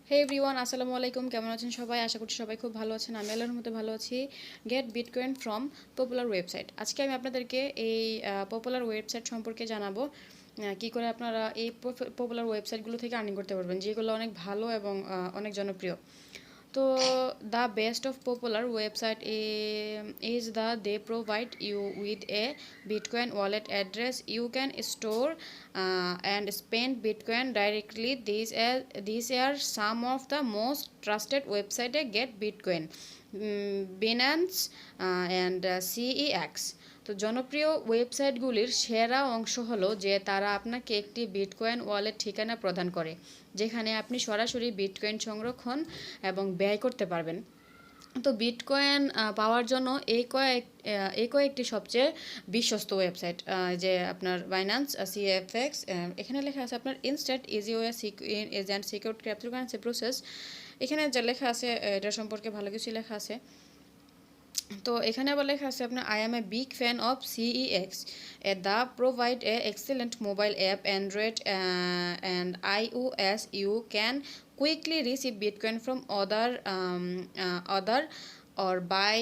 হে everyone, আসসালামু আলাইকুম। কেমন আছেন সবাই? আশা করছি সবাই খুব ভালো আছেন। আমি আল্লাহর মধ্যে ভালো আছি। Get bitcoin from popular website. আজকে আমি আপনাদেরকে এই পপুলার ওয়েবসাইট সম্পর্কে জানাবো, কী করে আপনারা এই পপুলার ওয়েবসাইটগুলো থেকে আর্নিং করতে পারবেন, যেগুলো অনেক ভালো এবং অনেক জনপ্রিয়। তো the best of popular website is they provide you with a Bitcoin wallet address. You can store and spend Bitcoin directly. These are some of the most trusted website get Bitcoin, Binance and CEX. তো জনপ্রিয় ওয়েবসাইটগুলির সেরা অংশ হলো যে তারা আপনাকে একটি bitcoin wallet ঠিকানা প্রদান করে, যেখানে আপনি সরাসরি বিটকয়েন সংরক্ষণ এবং ব্যয় করতে পারবেন। তো বিটকয়েন পাওয়ার জন্য এই কয়েকটি সবচেয়ে বিশ্বস্ত ওয়েবসাইট, যে আপনার বাইন্যান্স, সিএফএক্স, এখানে লেখা আছে আপনার instant easy way agent secure cryptocurrency process. এখানে যা লেখা আছে এটা সম্পর্কে ভালো কিছু লেখা আছে। তো এখানে আবার লেখা আছে আপনার I M a big fan of CEX, the provide a excellent mobile app, Android and iOS. You can quickly receive Bitcoin from other or buy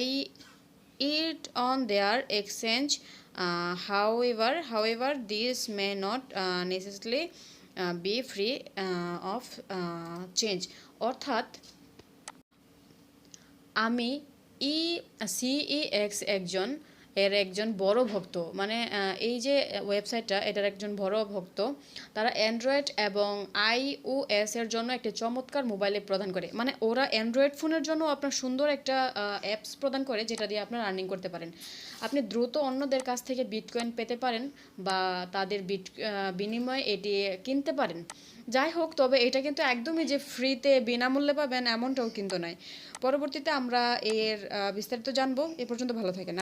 it on their exchange. However, this may not necessarily be free of change. অর্থাৎ আমি CEX একজন বড় ভক্ত, মানে এই যে ওয়েবসাইটটা এটার একজন বড় ভক্ত। তারা অ্যান্ড্রয়েড এবং iOS এর জন্য একটি চমৎকার মোবাইল অ্যাপ প্রদান করে, মানে ওরা অ্যান্ড্রয়েড ফোনের জন্য আপনার সুন্দর একটা অ্যাপস প্রদান করে, যেটা দিয়ে আপনার আর্নিং করতে পারেন। আপনি দ্রুত অন্যদের কাছ থেকে বিটকয়েন পেতে পারেন বা তাদের বিনিময়ে এটি কিনতে পারেন। যাই হোক, তবে এটা কিন্তু একদমই যে ফ্রিতে বিনামূল্যে পাবেন এমনটাও কিন্তু নয়। পরবর্তীতে আমরা এর বিস্তারিত জানবো। এ পর্যন্ত ভালো থাকেন।